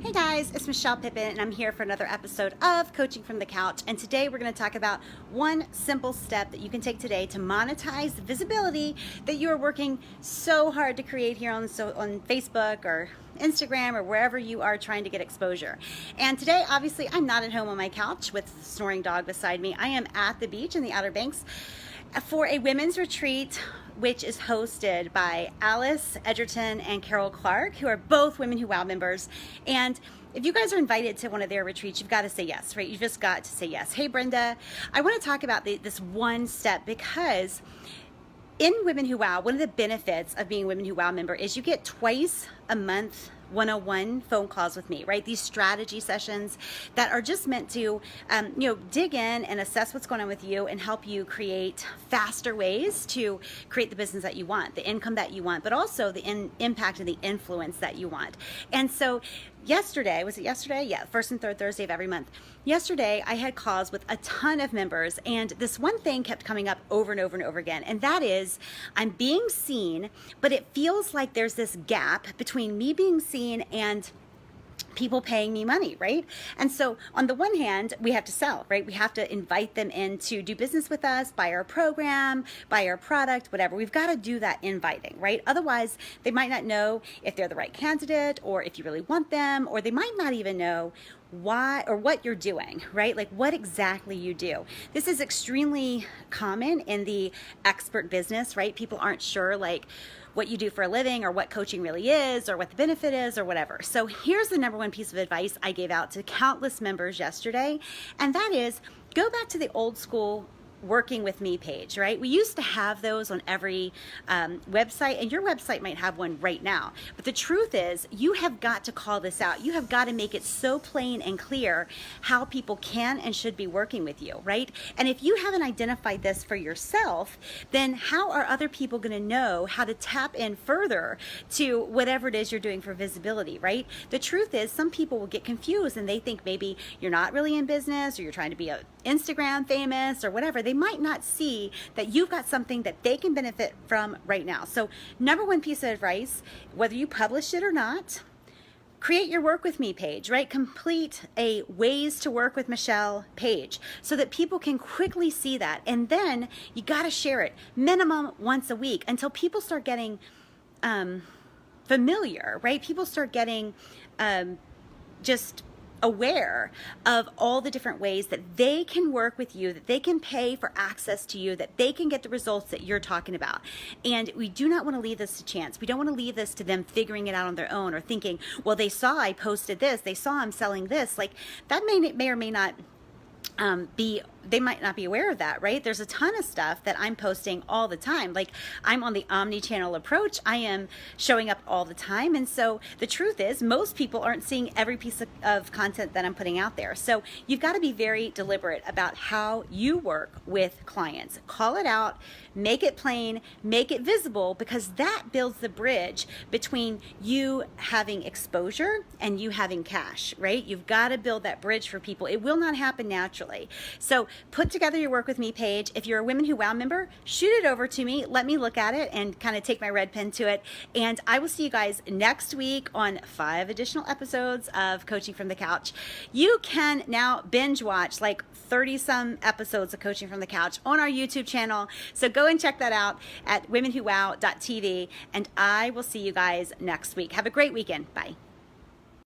Hey guys, it's Michelle Pippin and I'm here for another episode of Coaching from the Couch, and today we're going to talk about one simple step that you can take today to monetize the visibility that you are working so hard to create here on Facebook or Instagram or wherever you are trying to get exposure. And today, obviously, I'm not at home on my couch with a snoring dog beside me. I am at the beach in the Outer Banks for a women's retreat, which is hosted by Alice Edgerton and Carol Clark, who are both Women Who Wow members. And if you guys are invited to one of their retreats, you've got to say yes, right? You've just got to say yes. Hey, Brenda, I want to talk about this one step, because in Women Who Wow, one of the benefits of being a Women Who Wow member is you get twice a month 101 phone calls with me, right? These strategy sessions that are just meant to, dig in and assess what's going on with you and help you create faster ways to create the business that you want, the income that you want, but also the impact and the influence that you want. And so yesterday, was it yesterday? Yeah, first and third Thursday of every month. Yesterday, I had calls with a ton of members, and this one thing kept coming up over and over and over again, and that is I'm being seen, but it feels like there's this gap between me being seen and people paying me money, right? And so on the one hand, we have to sell, right? We have to invite them in to do business with us, buy our program, buy our product, whatever. We've got to do that inviting, right? Otherwise, they might not know if they're the right candidate or if you really want them, or they might not even know why or what you're doing, right? Like what exactly you do. This is extremely common in the expert business, right? People aren't sure like what you do for a living or what coaching really is or what the benefit is or whatever. So here's the number one piece of advice I gave out to countless members yesterday, and that is go back to the old school working with me page, right? We used to have those on every website, and your website might have one right now. But the truth is, you have got to call this out. You have got to make it so plain and clear how people can and should be working with you, right? And if you haven't identified this for yourself, then how are other people going to know how to tap in further to whatever it is you're doing for visibility, right? The truth is, some people will get confused and they think maybe you're not really in business, or you're trying to be Instagram famous or whatever. They might not see that you've got something that they can benefit from right now. So number one piece of advice, whether you publish it or not, create your work with me page, right? Complete a ways to work with Michelle page so that people can quickly see that. And then you got to share it minimum once a week until people start getting familiar, right? People start getting just aware of all the different ways that they can work with you, that they can pay for access to you, that they can get the results that you're talking about. And we do not want to leave this to chance. We don't want to leave this to them figuring it out on their own or thinking, well, they saw I posted this, they saw I'm selling this. Like that may or may not they might not be aware of that, right? There's a ton of stuff that I'm posting all the time. Like I'm on the omni-channel approach. I am showing up all the time. And so the truth is most people aren't seeing every piece of content that I'm putting out there. So you've got to be very deliberate about how you work with clients. Call it out, make it plain, make it visible, because that builds the bridge between you having exposure and you having cash, right? You've got to build that bridge for people. It will not happen naturally. So put together your work with me page. If you're a Women Who Wow member, shoot it over to me. Let me look at it and kind of take my red pen to it. And I will see you guys next week on 5 additional episodes of Coaching from the Couch. You can now binge watch like 30 some episodes of Coaching from the Couch on our YouTube channel. So go and check that out at womenwhowow.tv, and I will see you guys next week. Have a great weekend. Bye.